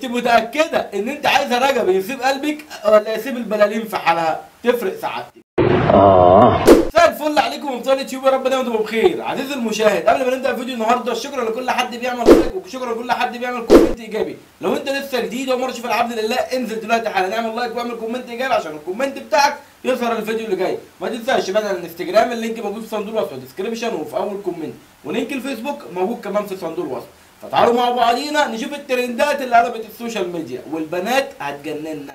متاكده ان انت عايزه رجب يسيب قلبك ولا يسيب البلالين في حالها؟ تفرق سعادتك. مساء الفل عليكم ابطال يوتيوب، يا رب دايما تبقوا بخير. عزيزي المشاهد، قبل ما نبدا الفيديو النهارده، شكرا لكل حد بيعمل لايك وشكرا لكل حد بيعمل كومنت ايجابي. لو انت لسه جديد وما تشوف العبد لله، انزل دلوقتي حالا اعمل لايك واعمل كومنت ايجابي عشان الكومنت بتاعك يظهر الفيديو اللي جاي. ما تنساش بدل الانستجرام اللينك موجود في صندوق الوصف ديسكريبشن وفي اول كومنت، ولينك الفيسبوك موجود كمان في صندوق الوصف. فتعالوا مع بعضينا نشوف الترندات اللي قلبت السوشيال ميديا والبنات هتجننا.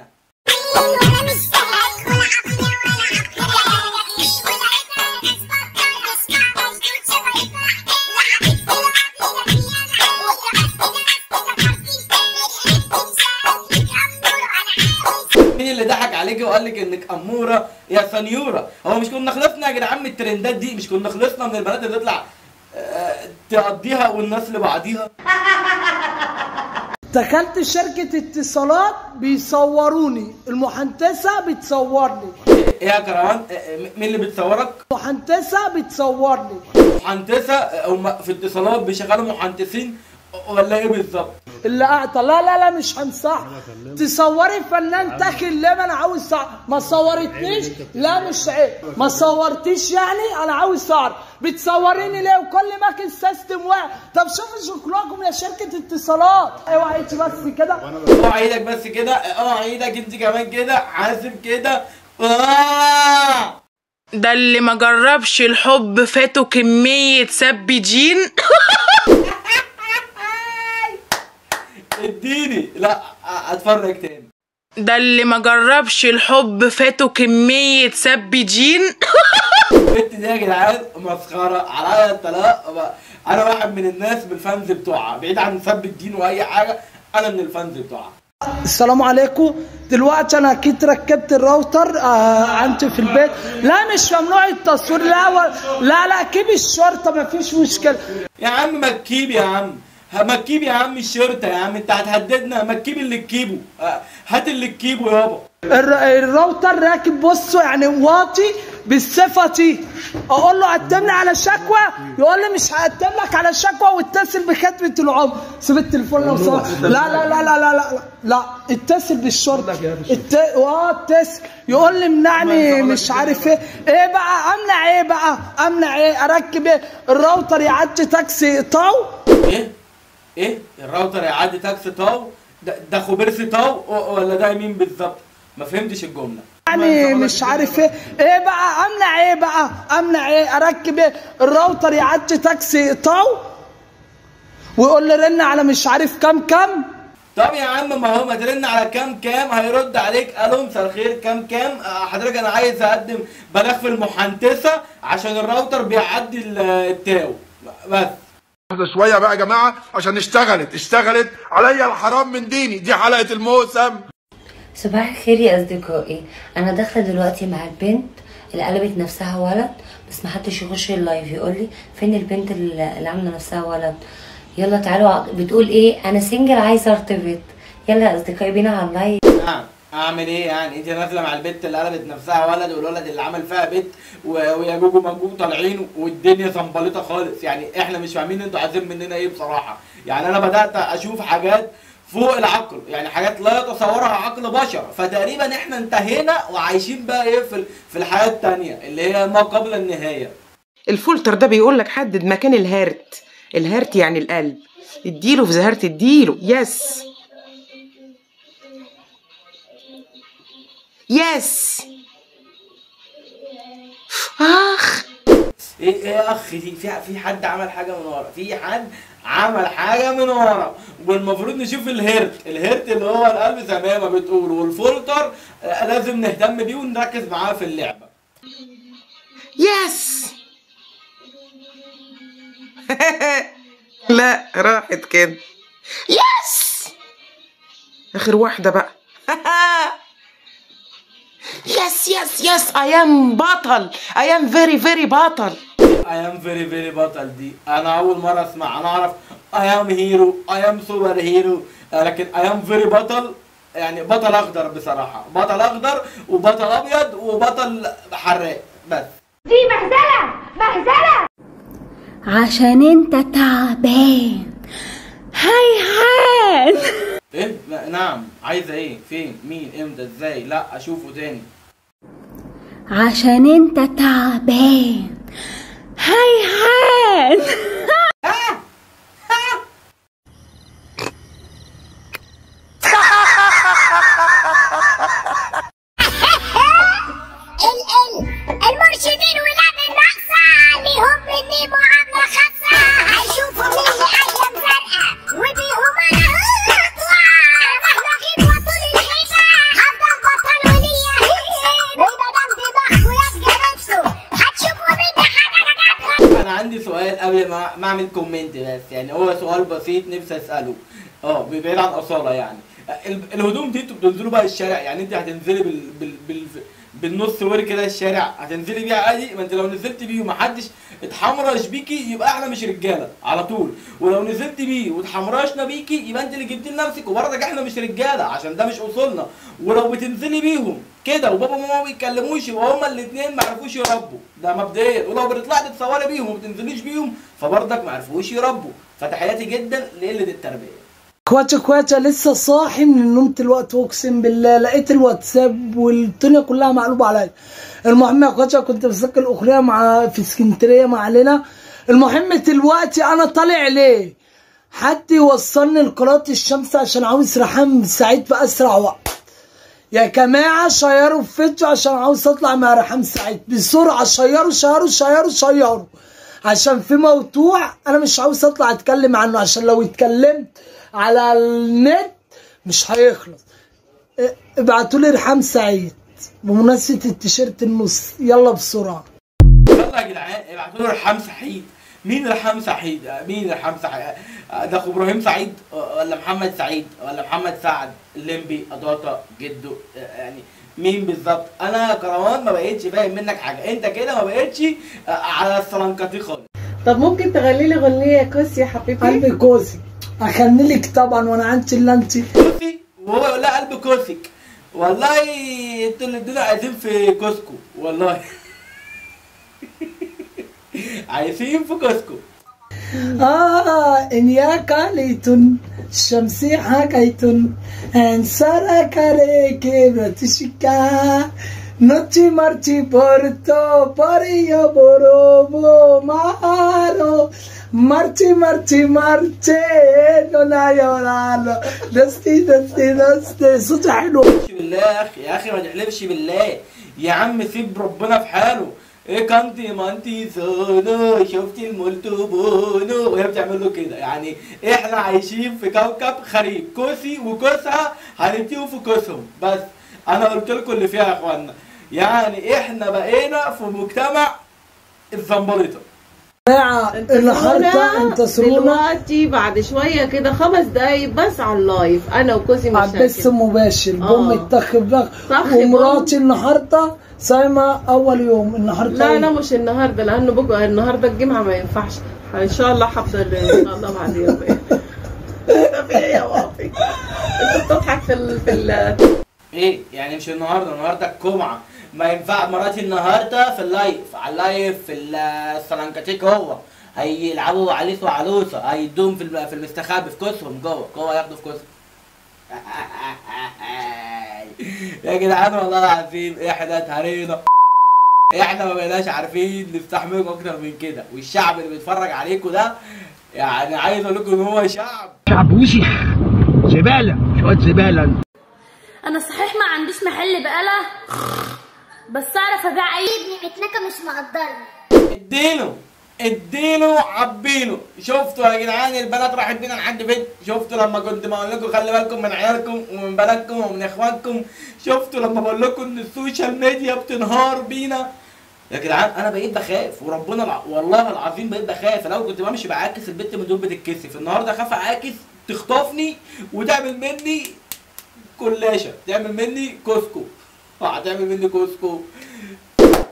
مين اللي ضحك عليكي وقال لك انك اموره يا سنيوره؟ هو مش كنا خلصنا يا جدعان من الترندات دي؟ مش كنا خلصنا من البنات اللي تطلع تقضيها والناس لبعضيها؟ دخلت شركة اتصالات بيصوروني، المحنتسة بتصورني. ايه يا كروان؟ مين اللي بتصورك؟ محنتسة بتصورني. محنتسة؟ هم في اتصالات بيشغلوا محنتسين ولا ايه بالظبط؟ اللي اعطى لا مش هنصح. تصوري فنان تاخد ليه؟ ما انا عاوز صعب. ما صورتنيش؟ لا مش عيب. ما صورتيش يعني انا عاوز صعب. بتصوريني ليه وكل ماكن سيستم واحد؟ طب شوفوا شكلكم يا شركة اتصالات. اوعى ايدك بس كده، اوعى ايدك بس كده، اوعى ايدك انت كمان كده، حاسب كده. ده اللي ما جربش الحب فاته كمية سبجين. اديني لا اتفرج تاني. ده اللي ما جربش الحب فاته كمية سبجين. البنت دي يا جدعان مسخره عليا الطلاق. انا واحد من الناس بالفانز بتوعها، بعيد عن سب الدين واي حاجه، انا من الفانز بتوعها. السلام عليكم. دلوقتي انا اكيد ركبت الراوتر عندي في البيت. لا مش ممنوع التصوير. لا كيب الشرطه مفيش مشكله. يا عم ما تكيب يا عم، ما تجيب يا عم الشرطه يا عم، انت هتهددنا؟ ما تجيب اللي تجيبه، هات اللي تجيبه يابا. الراوتر راكب بصوا يعني واطي بالصفتي. اقول له قدم لي على شكوى، يقول لي مش هقدم لك على شكوى واتصل بخدمه العمر. سيب التليفون لو سمحت. لا اتصل بالشرطه. اتصل. يقول لي منعني مش عارف ايه بقى. امنع ايه اركب ايه؟ الراوتر يعدي تاكسي طاو. ايه الراوتر يعدي تاكسي طاو؟ ده خبرسي طاو ولا ده مين بالظبط؟ ما فهمتش الجمله. يعني مش عارف ايه بقى. امنع ايه اركب ايه؟ الراوتر يعدي تاكسي طاو ويقول لي رن على مش عارف كام. طب يا عم ما هو ما ترن على كام هيرد عليك الو مساء الخير كام حضرتك انا عايز اقدم بلاغ في المحنتسه عشان الراوتر بيعدي التاو بس. شويه بقى يا جماعه عشان اشتغلت عليا الحرام من ديني. دي حلقه الموسم. صباح الخير يا اصدقائي. انا داخله دلوقتي مع البنت اللي قلبت نفسها ولد، بس ما حدش يخش اللايف يقول لي فين البنت اللي عامله نفسها ولد. يلا تعالوا. بتقول ايه؟ انا سنجل عايزه ارتبط. يلا يا اصدقائي بينا على اللايف. اعمل ايه يعني؟ انت نازله مع البنت اللي قلبت نفسها ولد والولد اللي عمل فيها بنت ويا جوجو مجوج طالعين والدنيا زنبلطه خالص. يعني احنا مش فاهمين انتوا عايزين مننا ايه بصراحه. يعني انا بدات اشوف حاجات فوق العقل، يعني حاجات لا يتصورها عقل بشر. فتقريبا احنا انتهينا وعايشين بقى ايه في الحياه الثانيه اللي هي ما قبل النهايه. الفلتر ده بيقول لك حدد مكان الهرت يعني القلب. اديله في زهرة، اديله يس اخ. ايه يا اخ دي؟ في حد عمل حاجه من ورا، في حد عمل حاجه من ورا. والمفروض نشوف الهرت اللي هو القلب زي ما بتقول، والفلتر لازم نهتم بيه ونركز معاه في اللعبه. يس. لا راحت كده. يس اخر واحده بقى. يس I am بطل. I am very بطل. I am very بطل دي انا اول مره اسمع. انا اعرف I am hero I am super hero، لكن I am very بطل يعني بطل اخضر بصراحه. بطل اخضر وبطل ابيض وبطل حراق بس. دي مهزله عشان انت تعبان هيهان. ايه نعم، عايزه ايه؟ فين؟ مين؟ امتى؟ ازاي؟ لا اشوفه تاني. عشان انت تعبان هيهان. المرشدين ولاد النقصة ليهم مني معاملة خاصة، هيشوفوا مني أيام زرقاء وبيهم أنا هطلع. أنا مهلوكين وطول الحيطة هفضل بطل وليا هين، ومادام دماغكوا يا جنبتوا هتشوفوا مني حاجة. انا عندي سؤال قبل ما اعمل كومنت، بس يعني هو سؤال بسيط نفسي اساله، بعيد عن اصاله يعني. الهدوم دي انتوا بتنزلوا بقى الشارع؟ يعني انت هتنزلي بالنص وري كده الشارع، هتنزلي بيها عادي؟ ما انت لو نزلت بيه ومحدش اتحمرش بيكي يبقى احنا مش رجاله على طول، ولو نزلت بيه واتحمرشنا بيكي يبقى انت اللي جبتي لنفسك، وبرضك احنا مش رجاله عشان ده مش اصولنا. ولو بتنزلي بيهم كده وبابا وماما ما بيتكلموش يبقى هما الاثنين ما عرفوش يربوا، ده مبدئيا. ولو بتطلعي تتصوري بيهم وما بتنزليش بيهم فبرضك ما عرفوش يربوا. فتحياتي جدا لقله التربيه. كواتا لسه صاحي من النوم دلوقتي، اقسم بالله لقيت الواتساب والدنيا كلها مقلوبه عليا. المهم يا كواتا كنت بسجل اغنيه في اسكندريه ما علينا. المهم دلوقتي انا طالع ليه؟ حد يوصلني لقناه الشمس عشان عاوز ريحان سعيد في اسرع وقت. يا جماعه شيروا الفيديو عشان عاوز اطلع مع ريحان سعيد بسرعه. شيروا عشان في موضوع انا مش عاوز اطلع اتكلم عنه، عشان لو اتكلمت على النت مش هيخلص. ابعتوا لي ريحان سعيد بمناسبة التيشيرت النص، يلا بسرعة. يلا يا جدعان ابعتوا لي ريحان سعيد. مين ريحان سعيد؟ ده اخو ابراهيم سعيد ولا محمد سعيد ولا محمد سعد الليمبي قطاطا جده؟ يعني مين بالظبط؟ انا كروان ما بقتش فاهم منك حاجه، انت كده ما بقتش على السلنكتي خالص. طب ممكن تغني لي اغنيه يا كوسي يا حبيبي؟ قلبي كوسي اغني لك طبعا، وانا عندي الا انت كوسي وهو يقول لها قلب كوسك. والله انتوا اللي ادونا عايزين في كوسكو والله. عايزين في كوسكو. إنياك ليتون الشمس حكيتون انسارا كاريكي براتشيكا نوتي مارتي بورتو باريو بوروبو مارو مارتي نونا يورالو دستي صوت حلو. بالله يا اخي ما تحلفش بالله يا عم، سيب ربنا في حاله. ايه كانتي مانتي سونو شفتي المولتوبونو وهي بتعمل له كده. يعني احنا عايشين في كوكب خريب، كوسي وكوسها هننتهوا في كوسهم بس. انا قلت لكم اللي فيها يا اخوانا، يعني احنا بقينا في مجتمع الزنبلطه. النهارده انتصرونا دلوقتي بعد شويه كده 5 دقايق بس على اللايف، انا وكوسي مش على البث مباشر. بوم الطخ ومراتي النهارده صايمه اول يوم النهارده. لا مش النهارده، لانه بكره النهارده الجمعه ما ينفعش. ان شاء الله هفضل ان شاء الله بعد يومين. طب ايه يا وافي؟ انت بتضحك في ايه يعني مش النهارده الجمعه ما ينفع؟ مراتي النهارده في اللايف، على اللايف في السلنكتيك، هو هيلعبوا عريس وعروسه، هيدوم في المستخبي في كوسهم جوه ياخدوا في كوسهم. يا جدعان والله العظيم احنا اتهرينا، احنا ما بقيناش عارفين نستحملكم اكتر من كده، والشعب اللي بيتفرج عليكم ده يعني عايز اقول لكم ان هو شعب وسخ زباله، شويه زباله. انا صحيح ما عنديش محل بقاله بس اعرف ابيع اي ابني متنكه مش مقدرني. اديله عبيله. شفتوا يا جدعان البنات راحت بينا لحد فين؟ شفتوا لما كنت بقول لكم خلي بالكم من عيالكم ومن بناتكم ومن اخوانكم؟ شفتوا لما بقول لكم ان السوشيال ميديا بتنهار بينا؟ يا جدعان انا بقيت بخاف، وربنا والله العظيم بقيت بخاف. انا كنت بمشي بعاكس البت من دول بتتكسف، النهارده اخاف اعاكس تخطفني وتعمل مني كلاشه، تعمل مني كوسكو، هتعمل مني كوسكو.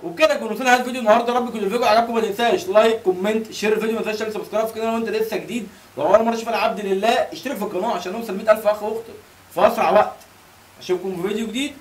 وبكده نكون وصلنا لنهايه الفيديو النهارده. يا رب يكون الفيديو عجبكم، ما تنساش لايك كومنت شير الفيديو، ما تنساش تعمل سبسكرايب في القناه لو انت لسه جديد، ولو اول مره تشوف العبد لله اشترك في القناه عشان نوصل 100,000 اخ واخت في اسرع وقت. اشوفكم في فيديو جديد.